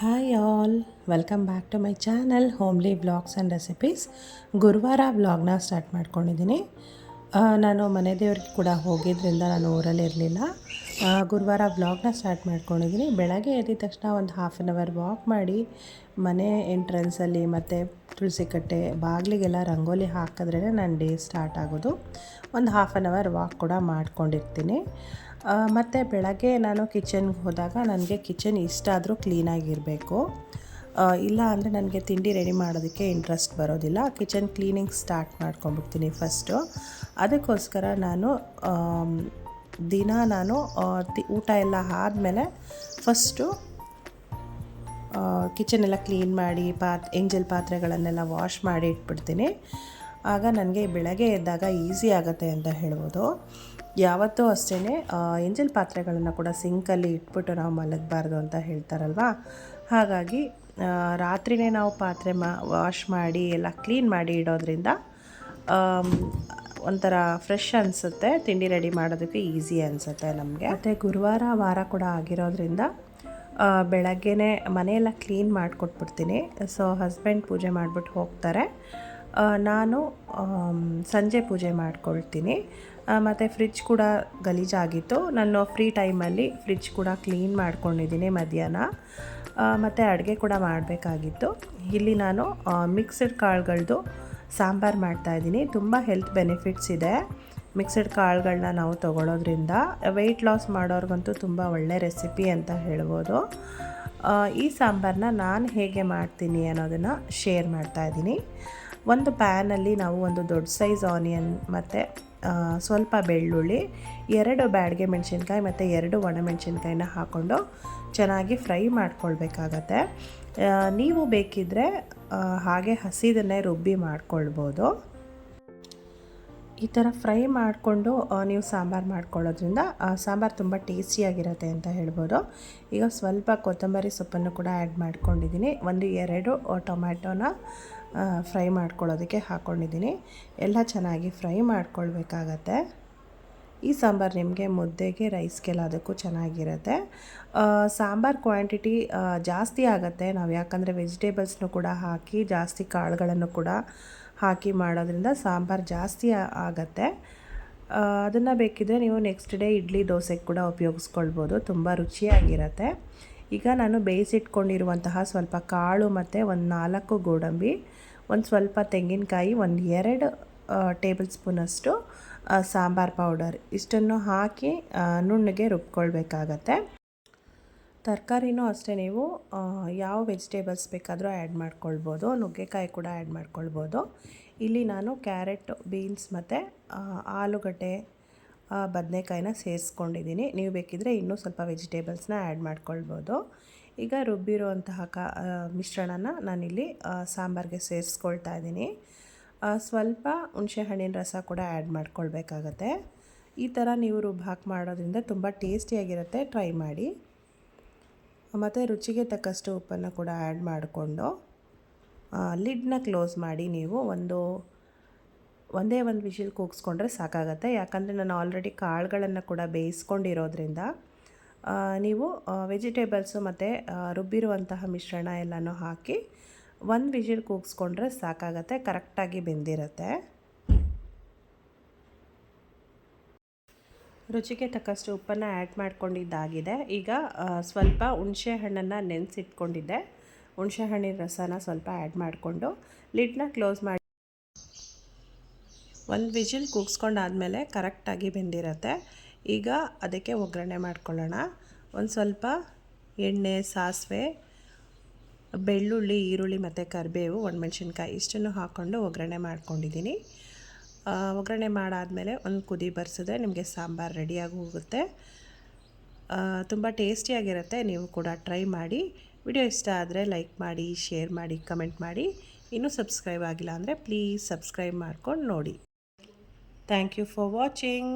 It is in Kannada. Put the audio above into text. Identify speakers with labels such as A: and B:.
A: Hi all, welcome back to my channel homely vlogs and recipes. ಗುರುವಾರ ವ್ಲಾಗ್ನ ಸ್ಟಾರ್ಟ್ ಮಾಡ್ಕೊಂಡಿದ್ದೀನಿ. ನಾನು ಮನೆ ದೇವ್ರಿಗೆ ಕೂಡ ಹೋಗಿದ್ದರಿಂದ ನಾನು ಊರಲ್ಲಿ ಇರಲಿಲ್ಲ. ಗುರುವಾರ ವ್ಲಾಗ್ನ ಸ್ಟಾರ್ಟ್ ಮಾಡ್ಕೊಂಡಿದ್ದೀನಿ. ಬೆಳಗ್ಗೆ ಎದ್ದ ತಕ್ಷಣ ಒಂದು ಹಾಫ್ ಆನ್ ಅವರ್ ವಾಕ್ ಮಾಡಿ ಮನೆ ಎಂಟ್ರೆನ್ಸಲ್ಲಿ ಮತ್ತು ತುಳಸಿ ಕಟ್ಟೆ ಬಾಗಿಲಿಗೆಲ್ಲ ರಂಗೋಲಿ ಹಾಕಿದ್ರೇ ನನ್ನ ಡೇ ಸ್ಟಾರ್ಟ್ ಆಗೋದು. ಒಂದು ಹಾಫ್ ಆನ್ ಅವರ್ ವಾಕ್ ಕೂಡ ಮಾಡ್ಕೊಂಡಿರ್ತೀನಿ. ಮತ್ತು ಬೆಳಗ್ಗೆ ನಾನು ಕಿಚನ್ಗೆ ಹೋದಾಗ ನನಗೆ ಕಿಚನ್ ಇಷ್ಟಾದರೂ ಕ್ಲೀನಾಗಿರಬೇಕು. ಇಲ್ಲ ಅಂದರೆ ನನಗೆ ತಿಂಡಿ ರೆಡಿ ಮಾಡೋದಕ್ಕೆ ಇಂಟ್ರೆಸ್ಟ್ ಬರೋದಿಲ್ಲ. ಕಿಚನ್ ಕ್ಲೀನಿಂಗ್ ಸ್ಟಾರ್ಟ್ ಮಾಡ್ಕೊಂಬಿಡ್ತೀನಿ ಫಸ್ಟು. ಅದಕ್ಕೋಸ್ಕರ ನಾನು ನಾನು ಊಟ ಎಲ್ಲ ಆದಮೇಲೆ ಫಸ್ಟು ಕಿಚನೆಲ್ಲ ಕ್ಲೀನ್ ಮಾಡಿ ಎಂಜಲ್ ಪಾತ್ರೆಗಳನ್ನೆಲ್ಲ ವಾಶ್ ಮಾಡಿ ಇಟ್ಬಿಡ್ತೀನಿ. ಆಗ ನನಗೆ ಬೆಳಗ್ಗೆ ಎದ್ದಾಗ ಈಸಿ ಆಗುತ್ತೆ ಅಂತ ಹೇಳ್ಬೋದು. ಯಾವತ್ತೂ ಅಷ್ಟೇ ಎಂಜಲ್ ಪಾತ್ರೆಗಳನ್ನು ಕೂಡ ಸಿಂಕಲ್ಲಿ ಇಟ್ಬಿಟ್ಟು ನಾವು ಮಲಗಬಾರ್ದು ಅಂತ ಹೇಳ್ತಾರಲ್ವ. ಹಾಗಾಗಿ ರಾತ್ರಿಯೇ ನಾವು ಪಾತ್ರೆ ವಾಶ್ ಮಾಡಿ ಎಲ್ಲ ಕ್ಲೀನ್ ಮಾಡಿ ಇಡೋದ್ರಿಂದ ಒಂಥರ ಫ್ರೆಶ್ ಅನಿಸುತ್ತೆ. ತಿಂಡಿ ರೆಡಿ ಮಾಡೋದಕ್ಕೆ ಈಸಿ ಅನಿಸುತ್ತೆ ನಮಗೆ. ಮತ್ತು ಗುರುವಾರ ವಾರ ಕೂಡ ಆಗಿರೋದ್ರಿಂದ ಬೆಳಗ್ಗೆನೇ ಮನೆಯೆಲ್ಲ ಕ್ಲೀನ್ ಮಾಡಿಕೊಟ್ಬಿಡ್ತೀನಿ. ಸೊ ಹಸ್ಬೆಂಡ್ ಪೂಜೆ ಮಾಡಿಬಿಟ್ಟು ಹೋಗ್ತಾರೆ. ನಾನು ಸಂಜೆ ಪೂಜೆ ಮಾಡ್ಕೊಳ್ತೀನಿ. ಮತ್ತು ಫ್ರಿಡ್ಜ್ ಕೂಡ ಗಲೀಜಾಗಿತ್ತು. ನಾನು ಫ್ರೀ ಟೈಮಲ್ಲಿ ಫ್ರಿಡ್ಜ್ ಕೂಡ ಕ್ಲೀನ್ ಮಾಡ್ಕೊಂಡಿದ್ದೀನಿ ಮಧ್ಯಾಹ್ನ. ಮತ್ತು ಅಡುಗೆ ಕೂಡ ಮಾಡಬೇಕಾಗಿತ್ತು. ಇಲ್ಲಿ ನಾನು ಮಿಕ್ಸ್ಡ್ ಕಾಳುಗಳದ್ದು ಸಾಂಬಾರು ಮಾಡ್ತಾಯಿದ್ದೀನಿ. ತುಂಬ ಹೆಲ್ತ್ ಬೆನಿಫಿಟ್ಸ್ ಇದೆ ಮಿಕ್ಸ್ಡ್ ಕಾಳುಗಳನ್ನ ನಾವು ತೊಗೊಳೋದ್ರಿಂದ. ವೆಯ್ಟ್ ಲಾಸ್ ಮಾಡೋರ್ಗಂತೂ ತುಂಬ ಒಳ್ಳೆ ರೆಸಿಪಿ ಅಂತ ಹೇಳ್ಬೋದು. ಈ ಸಾಂಬಾರನ್ನ ನಾನು ಹೇಗೆ ಮಾಡ್ತೀನಿ ಅನ್ನೋದನ್ನು ಶೇರ್ ಮಾಡ್ತಾಯಿದ್ದೀನಿ. ಒಂದು ಪ್ಯಾನಲ್ಲಿ ನಾವು ಒಂದು ದೊಡ್ಡ ಸೈಜ್ ಆನಿಯನ್ ಮತ್ತು ಸ್ವಲ್ಪ ಬೆಳ್ಳುಳ್ಳಿ, 2 ಬ್ಯಾಡಗೆ ಮೆಣಸಿನ್ಕಾಯಿ ಮತ್ತು 2 ಒಣಮೆಣಸಿನ್ಕಾಯಿನ ಹಾಕ್ಕೊಂಡು ಚೆನ್ನಾಗಿ ಫ್ರೈ ಮಾಡ್ಕೊಳ್ಬೇಕಾಗತ್ತೆ. ನೀವು ಬೇಕಿದ್ದರೆ ಹಾಗೆ ಹಸಿದನ್ನೇ ರುಬ್ಬಿ ಮಾಡ್ಕೊಳ್ಬೋದು. ಈ ಥರ ಫ್ರೈ ಮಾಡಿಕೊಂಡು ನೀವು ಸಾಂಬಾರು ಮಾಡ್ಕೊಳ್ಳೋದ್ರಿಂದ ಸಾಂಬಾರು ತುಂಬ ಟೇಸ್ಟಿಯಾಗಿರುತ್ತೆ ಅಂತ ಹೇಳ್ಬೋದು. ಈಗ ಸ್ವಲ್ಪ ಕೊತ್ತಂಬರಿ ಸೊಪ್ಪನ್ನು ಕೂಡ ಆ್ಯಡ್ ಮಾಡ್ಕೊಂಡಿದ್ದೀನಿ. 1-2 ಟೊಮ್ಯಾಟೋನ ಫ್ರೈ ಮಾಡ್ಕೊಳ್ಳೋದಕ್ಕೆ ಹಾಕ್ಕೊಂಡಿದ್ದೀನಿ. ಎಲ್ಲ ಚೆನ್ನಾಗಿ ಫ್ರೈ ಮಾಡ್ಕೊಳ್ಬೇಕಾಗತ್ತೆ. ಈ ಸಾಂಬಾರು ನಿಮಗೆ ಮುದ್ದೆಗೆ ರೈಸ್ಗೆಲ್ಲ ಅದಕ್ಕೂ ಚೆನ್ನಾಗಿರುತ್ತೆ. ಸಾಂಬಾರು ಕ್ವಾಂಟಿಟಿ ಜಾಸ್ತಿ ಆಗುತ್ತೆ ನಾವು, ಯಾಕಂದರೆ ವೆಜಿಟೇಬಲ್ಸ್ನು ಕೂಡ ಹಾಕಿ ಜಾಸ್ತಿ ಕಾಳುಗಳನ್ನು ಕೂಡ ಹಾಕಿ ಮಾಡೋದ್ರಿಂದ ಸಾಂಬಾರು ಜಾಸ್ತಿ ಆಗುತ್ತೆ. ಅದನ್ನು ಬೇಕಿದ್ದರೆ ನೀವು ನೆಕ್ಸ್ಟ್ ಡೇ ಇಡ್ಲಿ ದೋಸೆಗೆ ಕೂಡ ಉಪಯೋಗಿಸ್ಕೊಳ್ಬೋದು. ತುಂಬ ರುಚಿಯಾಗಿರುತ್ತೆ. ಈಗ ನಾನು ಬೇಯಿಸಿಟ್ಕೊಂಡಿರುವಂತಹ ಸ್ವಲ್ಪ ಕಾಳು ಮತ್ತು 4 ಗೋಡಂಬಿ, ಒಂದು ಸ್ವಲ್ಪ ತೆಂಗಿನಕಾಯಿ, 2 ಟೇಬಲ್ ಸ್ಪೂನಷ್ಟು ಸಾಂಬಾರು ಪೌಡರ್ ಇಷ್ಟನ್ನು ಹಾಕಿ ನುಣ್ಣಗೆ ರುಬ್ಕೊಳ್ಬೇಕಾಗತ್ತೆ. ತರಕಾರಿನೂ ಅಷ್ಟೇ ನೀವು ಯಾವ ವೆಜಿಟೇಬಲ್ಸ್ ಬೇಕಾದರೂ ಆ್ಯಡ್ ಮಾಡ್ಕೊಳ್ಬೋದು. ನುಗ್ಗೆಕಾಯಿ ಕೂಡ ಆ್ಯಡ್ ಮಾಡ್ಕೊಳ್ಬೋದು. ಇಲ್ಲಿ ನಾನು ಕ್ಯಾರೆಟ್, ಬೀನ್ಸ್ ಮತ್ತು ಆಲೂಗಡ್ಡೆ, ಬದನೆಕಾಯಿನ ಸೇರಿಸ್ಕೊಂಡಿದ್ದೀನಿ. ನೀವು ಬೇಕಿದ್ದರೆ ಇನ್ನೂ ಸ್ವಲ್ಪ ವೆಜಿಟೇಬಲ್ಸ್ನ ಆ್ಯಡ್ ಮಾಡ್ಕೊಳ್ಬೋದು. ಈಗ ರುಬ್ಬಿರುವಂತಹ ಮಿಶ್ರಣನ ನಾನಿಲ್ಲಿ ಸಾಂಬಾರಿಗೆ ಸೇರಿಸ್ಕೊಳ್ತಾ ಇದ್ದೀನಿ. ಸ್ವಲ್ಪ ಹುಣಸೆಹಣ್ಣಿನ ರಸ ಕೂಡ ಆ್ಯಡ್ ಮಾಡ್ಕೊಳ್ಬೇಕಾಗತ್ತೆ. ಈ ಥರ ನೀವು ಹಾಕಿ ಮಾಡೋದ್ರಿಂದ ತುಂಬ ಟೇಸ್ಟಿಯಾಗಿರುತ್ತೆ. ಟ್ರೈ ಮಾಡಿ. ಮತ್ತು ರುಚಿಗೆ ತಕ್ಕಷ್ಟು ಉಪ್ಪನ್ನು ಕೂಡ ಆ್ಯಡ್ ಮಾಡಿಕೊಂಡು ಲಿಡ್ನ ಕ್ಲೋಸ್ ಮಾಡಿ ನೀವು ಒಂದೇ ಒಂದು ವಿಷಿಲ್ ಕೂಗಿಸ್ಕೊಂಡ್ರೆ ಸಾಕಾಗತ್ತೆ. ಯಾಕಂದರೆ ನಾನು ಆಲ್ರೆಡಿ ಕಾಳುಗಳನ್ನು ಕೂಡ ಬೇಯಿಸ್ಕೊಂಡಿರೋದ್ರಿಂದ ನೀವು ವೆಜಿಟೇಬಲ್ಸು ಮತ್ತು ರುಬ್ಬಿರುವಂತಹ ಮಿಶ್ರಣ ಎಲ್ಲನೂ ಹಾಕಿ 1 ವಿಷಿಲ್ ಕೂಗಿಸ್ಕೊಂಡ್ರೆ ಸಾಕಾಗತ್ತೆ. ಕರೆಕ್ಟಾಗಿ ಬೆಂದಿರುತ್ತೆ. ರುಚಿಗೆ ತಕ್ಕಷ್ಟು ಉಪ್ಪನ್ನು ಆ್ಯಡ್ ಮಾಡ್ಕೊಂಡಿದ್ದಾಗಿದೆ. ಈಗ ಸ್ವಲ್ಪ ಹುಣಸೆ ಹಣ್ಣನ್ನು ನೆನೆಸಿಟ್ಕೊಂಡಿದ್ದೆ. ಹುಣಸೆ ಹಣ್ಣಿನ ರಸನ ಸ್ವಲ್ಪ ಆ್ಯಡ್ ಮಾಡಿಕೊಂಡು ಲಿಡ್ನ ಕ್ಲೋಸ್ ಮಾಡಿ 1 ವಿಷಿಲ್ ಕೂಗಿಸ್ಕೊಂಡಾದಮೇಲೆ ಕರೆಕ್ಟಾಗಿ ಬೆಂದಿರುತ್ತೆ. ಈಗ ಅದಕ್ಕೆ ಒಗ್ಗರಣೆ ಮಾಡ್ಕೊಳ್ಳೋಣ. ಒಂದು ಸ್ವಲ್ಪ ಎಣ್ಣೆ, ಸಾಸಿವೆ, ಬೆಳ್ಳುಳ್ಳಿ, ಈರುಳ್ಳಿ ಮತ್ತು ಕರಿಬೇವು, ಒಣಮೆಣಸಿನ್ಕಾಯಿ ಇಷ್ಟನ್ನು ಹಾಕ್ಕೊಂಡು ಒಗ್ಗರಣೆ ಮಾಡ್ಕೊಂಡಿದ್ದೀನಿ. ಒಗ್ಗರಣೆ ಮಾಡಾದಮೇಲೆ ಒಂದು ಕುದಿ ಬರ್ಸಿದ್ರೆ ನಿಮಗೆ ಸಾಂಬಾರು ರೆಡಿಯಾಗಿ ಹೋಗುತ್ತೆ. ತುಂಬ ಟೇಸ್ಟಿಯಾಗಿರುತ್ತೆ. ನೀವು ಕೂಡ ಟ್ರೈ ಮಾಡಿ. ವಿಡಿಯೋ ಇಷ್ಟ ಆದರೆ ಲೈಕ್ ಮಾಡಿ, ಶೇರ್ ಮಾಡಿ, ಕಮೆಂಟ್ ಮಾಡಿ. ಇನ್ನೂ ಸಬ್ಸ್ಕ್ರೈಬ್ ಆಗಿಲ್ಲ ಅಂದರೆ ಪ್ಲೀಸ್ ಸಬ್ಸ್ಕ್ರೈಬ್ ಮಾಡ್ಕೊಂಡು ನೋಡಿ. Thank you for watching.